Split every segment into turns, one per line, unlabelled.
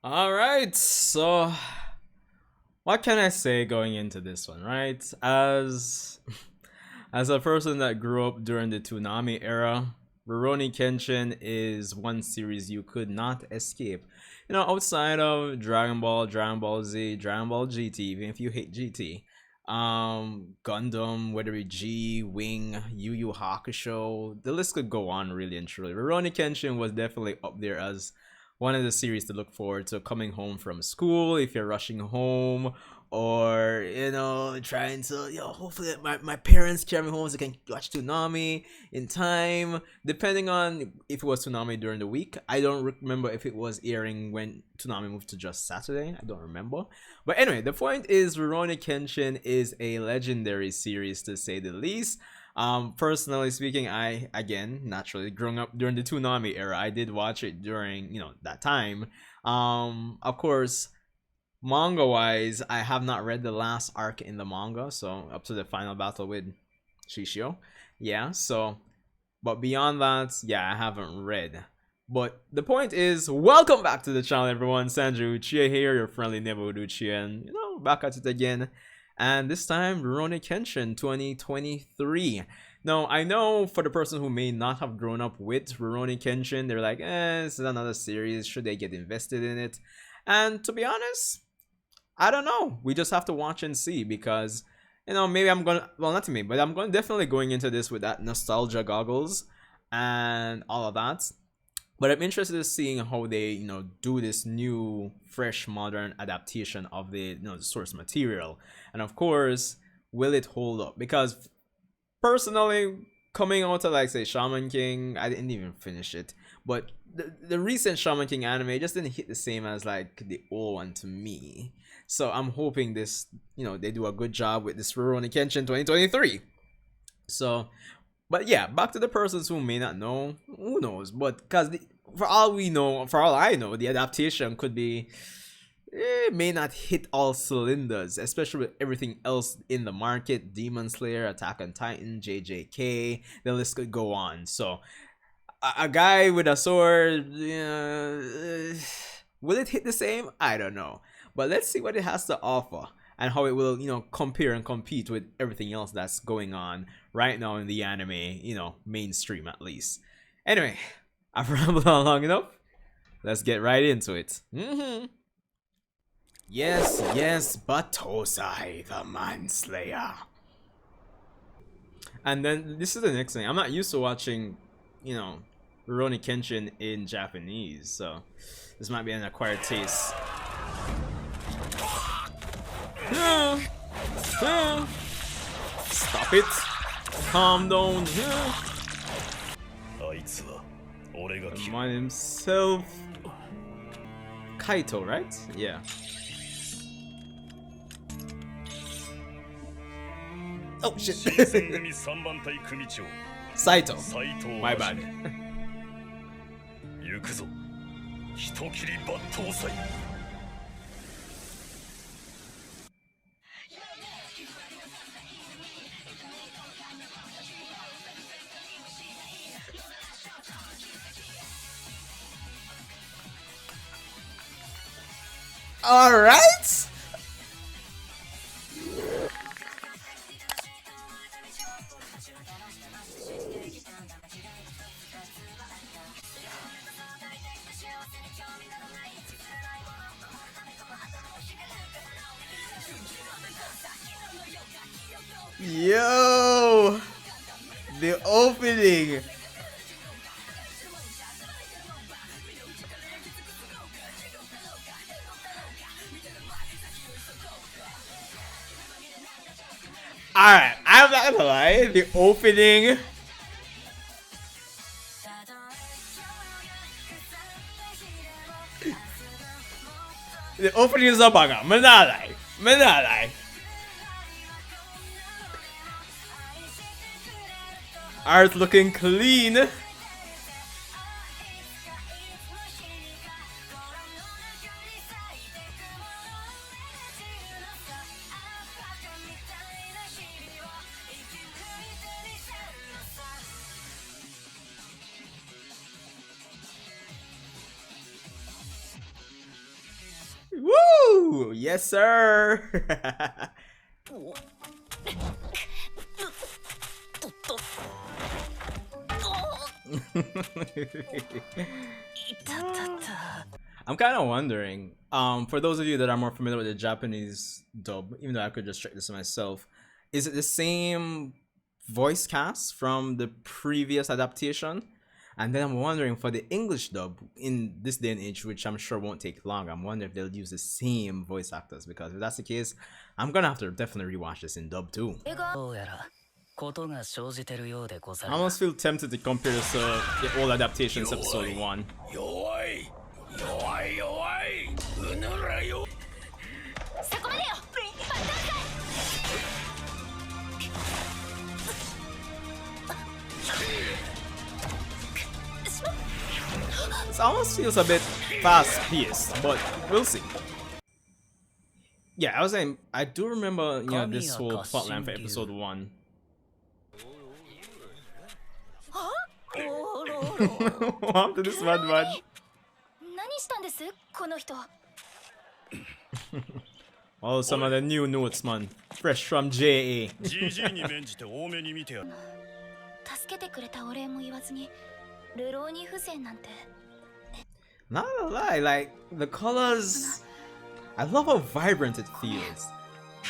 All right, so what can I say going into this one, right? As a person that grew up during the Toonami era, Rurouni Kenshin is one series you could not escape. Outside of Dragon Ball, Dragon Ball Z, Dragon Ball GT, even if you hate GT, Gundam, whether it G, Wing, Yu Yu Hakusho, the list could go on really and truly. Rurouni Kenshin was definitely up there as one of the series to look forward to coming home from school if you're rushing home, or trying to hopefully my parents carry me home so I can watch Toonami in time, depending on if it was Toonami during the week. I don't remember if it was airing when Toonami moved to just Saturday. I don't remember, but anyway, the point is Rurouni Kenshin is a legendary series, to say the least. Personally speaking, I, again, naturally growing up during the Toonami era, I did watch it during that time. Of course, manga wise, I have not read the last arc in the manga, so up to the final battle with Shishio. Yeah, so but beyond that, yeah, I haven't read. But the point is, welcome back to the channel, everyone. Sanju Uchiha here, your friendly neighborhood Uchiha, and back at it again. And this time, Rurouni Kenshin 2023. Now, I know for the person who may not have grown up with Rurouni Kenshin, they're like, this is another series. Should they get invested in it? And to be honest, I don't know. We just have to watch and see, because maybe I'm gonna, well, not to me, but I'm going definitely going into this with that nostalgia goggles and all of that. But I'm interested in seeing how they do this new fresh modern adaptation of the source material, and of course, will it hold up? Because personally, coming out of, like, say, Shaman King, I didn't even finish it, but the recent Shaman King anime just didn't hit the same as like the old one to me. So I'm hoping this, they do a good job with this Rurouni Kenshin 2023. So, but yeah, back to the persons who may not know. Who knows? But because for all we know, for all I know, the adaptation could be, it may not hit all cylinders, especially with everything else in the market: Demon Slayer, Attack on Titan, JJK. The list could go on. So a guy with a sword, will it hit the same? I don't know. But let's see what it has to offer and how it will, compare and compete with everything else that's going on right now in the anime, mainstream at least. Anyway, I've rambled on long enough. Let's get right into it. Yes, yes, Battosai, the Manslayer. And then this is the next thing. I'm not used to watching, Rurouni Kenshin in Japanese, so this might be an acquired taste. Stop it. Calm down. The man himself. Kaito, right? Yeah. Oh shit. Saito. My bad.
Hitokiri Battosai.
All right. Yo, the opening. Alright, I'm not gonna lie, the opening. The opening is a banger. Manalai. Manalai. Art looking clean. Ooh, yes, sir. I'm kind of wondering, for those of you that are more familiar with the Japanese dub, even though I could just check this myself, is it the same voice cast from the previous adaptation? And then I'm wondering for the English dub in this day and age, which I'm sure won't take long, I'm wondering if they'll use the same voice actors, because if that's the case, I'm gonna have to definitely rewatch this in dub too. I almost feel tempted to compare this to the old adaptations episode 1. It almost feels a bit fast-paced, but we'll see. Yeah, I was saying, I do remember, you know, this whole plotline for episode 1. What happened to this mad match? Oh, some of the new notes, man. Fresh from JA. Not gonna lie, like, the colors, I love how vibrant it feels.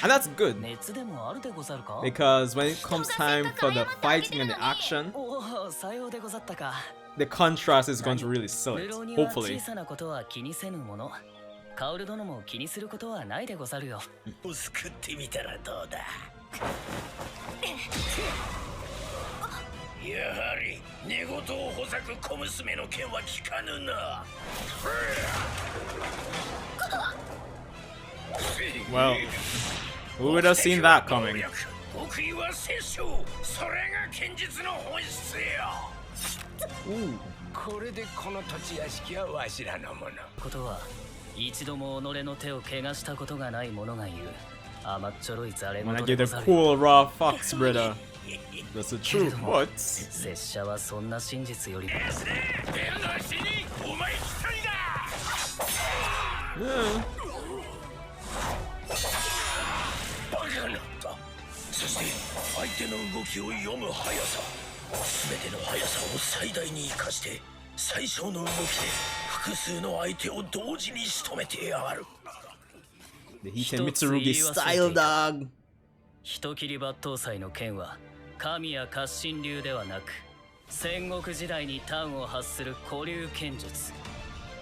And that's good, because when it comes time for the fighting and the action, the contrast is going to really sell it, hopefully. Well, who would have seen that coming? Ooh. When I get the cool raw fox, brother. That's the truth, but... Yeah. The Hiten Mitsurugi style, dog.
Hitokiri Battosai no ken wa kami ya Kenshin ryu de wa naku Sengoku jidai ni tan o hassuru koryu kenjutsu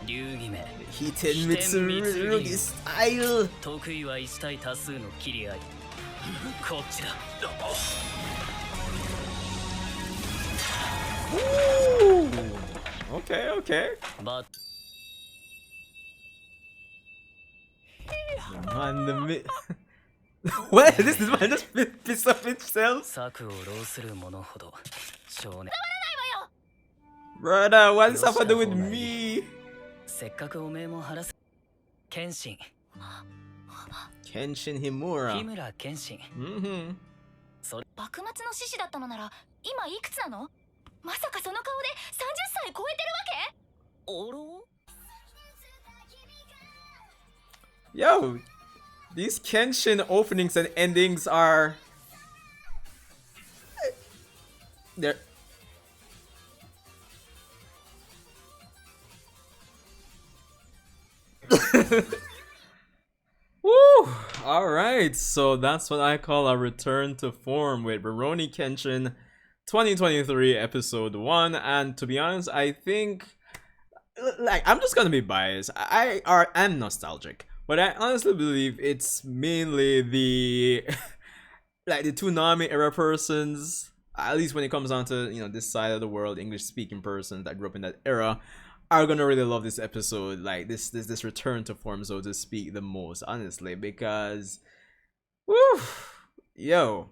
ryugime
Hiten Mitsurugi style.
Tokui wa 1対多数の切り合いこっちだ
Ooh. Okay, okay.
But
man, the mid. What? This is man just pissed off himself. Brother, what's up to do with me?
Kenshin
Kenshin Himura.
Himura Kenshin.
Mm-hmm.
幕末の志士だったのなら今いくつなの？まさかその顔で30歳超えてるわけ？
Yo, these Kenshin openings and endings are... They're... Woo! Alright, so that's what I call a return to form with Rurouni Kenshin 2023 episode 1, and to be honest, I think, like, I'm just gonna be biased. I'm nostalgic, but I honestly believe it's mainly the like the Toonami era persons, at least when it comes down to, you know, this side of the world, English speaking persons that grew up in that era, are gonna really love this episode, like this return to form, so to speak, the most, honestly, because woo, yo,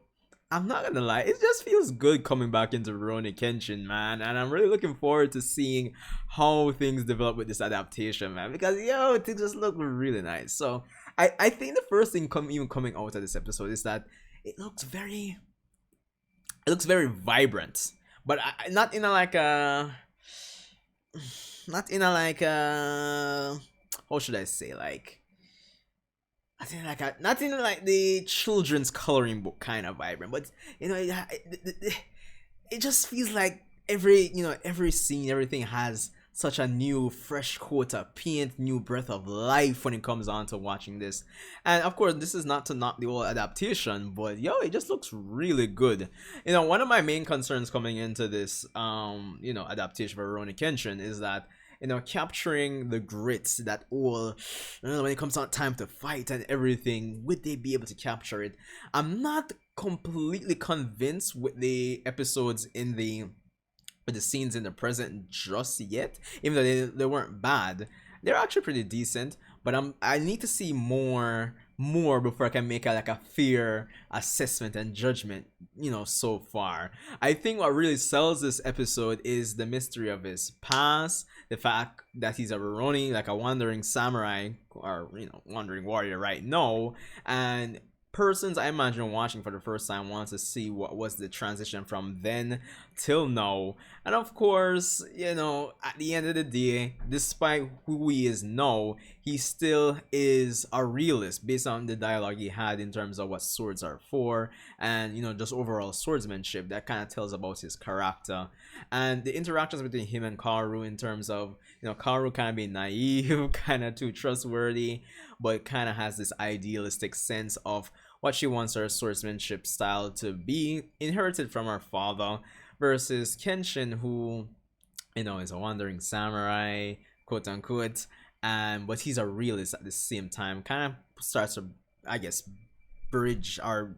I'm not gonna lie, it just feels good coming back into Rurouni Kenshin, man, and I'm really looking forward to seeing how things develop with this adaptation, man, because yo, things just look really nice. So I think the first thing coming out of this episode is that it looks very vibrant, but not in a like a how should I say, like, not in like the children's coloring book kind of vibrant, but it just feels like every scene, everything has such a new fresh coat of paint, new breath of life when it comes on to watching this. And of course, this is not to knock the old adaptation, but it just looks really good. One of my main concerns coming into this adaptation for Rurouni Kenshin is that capturing the grits, that all when it comes on time to fight and everything, would they be able to capture it? I'm not completely convinced with the episodes with the scenes in the present just yet, even though they weren't bad. They're actually pretty decent, but I need to see more before I can make a fair assessment and judgment so far. I think what really sells this episode is the mystery of his past, the fact that he's a Rurouni, like a wandering samurai or wandering warrior right now, and persons I imagine watching for the first time wants to see what was the transition from then till now. And of course, at the end of the day, despite who he is now, he still is a realist based on the dialogue he had in terms of what swords are for, and just overall swordsmanship. That kind of tells about his character and the interactions between him and Kaoru, in terms of Kaoru kind of being naive, kind of too trustworthy, but kind of has this idealistic sense of what she wants her swordsmanship style to be, inherited from her father, versus Kenshin, who is a wandering samurai, quote unquote, but he's a realist at the same time. Kind of starts to, I guess, bridge or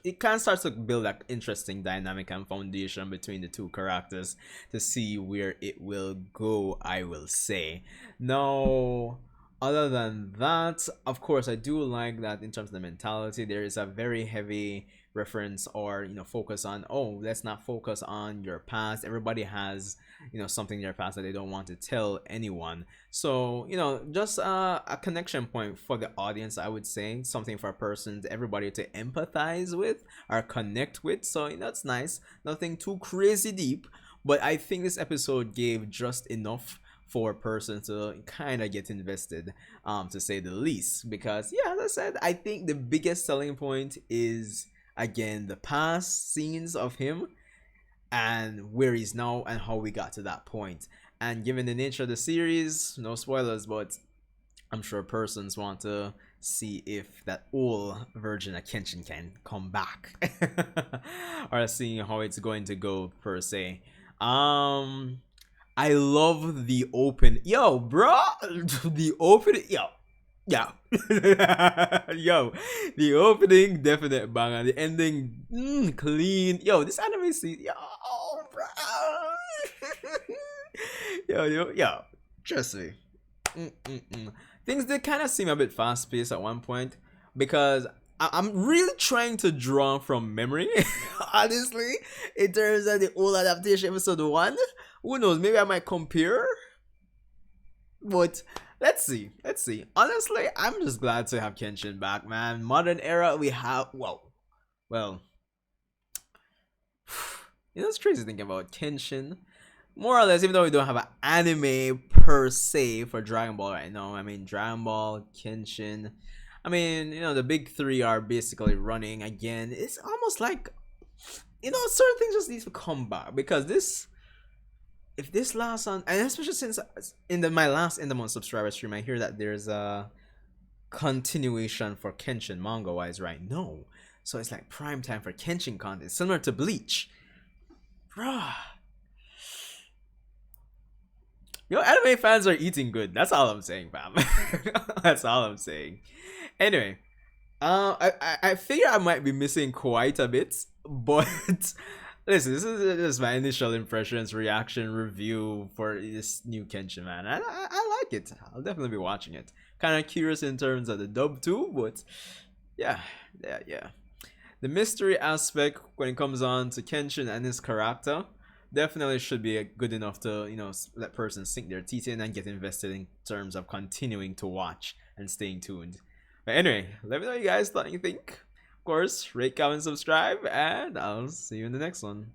it kind of starts to build an interesting dynamic and foundation between the two characters to see where it will go, I will say. Now, other than that, of course, I do like that in terms of the mentality, there is a very heavy reference or focus on, let's not focus on your past. Everybody has something in their past that they don't want to tell anyone. So just a connection point for the audience, I would say, something for everybody to empathize with or connect with. So that's nice. Nothing too crazy deep, but I think this episode gave just enough for a person to kind of get invested, to say the least. Because as I said, I think the biggest selling point is, again, the past scenes of him and where he's now and how we got to that point. And given the nature of the series, no spoilers, but I'm sure persons want to see if that old version of Kenshin can come back or seeing how it's going to go, per se. I love the open, bro, the opening, yo, the opening, definite banger. The ending, clean. This anime scene, bro. yo, trust me. Things did kind of seem a bit fast paced at one point, because I'm really trying to draw from memory, honestly, in terms of the old adaptation episode 1. Who knows? Maybe I might compare. But let's see. Honestly, I'm just glad to have Kenshin back, man. Modern era, we have, well, it's crazy thinking about Kenshin. More or less, even though we don't have an anime per se for Dragon Ball right now. I mean, Dragon Ball, Kenshin. I mean, the big three are basically running again. It's almost like, certain things just need to come back, because if this lasts on, and especially since my last in the month subscriber stream, I hear that there's a continuation for Kenshin manga wise right now, so it's like prime time for Kenshin content, similar to Bleach, bruh. Anime fans are eating good. That's all I'm saying, fam. That's all I'm saying. Anyway, I figure I might be missing quite a bit, but listen, this is my initial impressions, reaction, review for this new Kenshin, man. I like it. I'll definitely be watching it. Kind of curious in terms of the dub too, but yeah. The mystery aspect when it comes on to Kenshin and his character definitely should be good enough to let person sink their teeth in and get invested in terms of continuing to watch and staying tuned. But anyway, let me know you guys thought you think. Of course, rate, comment, subscribe, and I'll see you in the next one.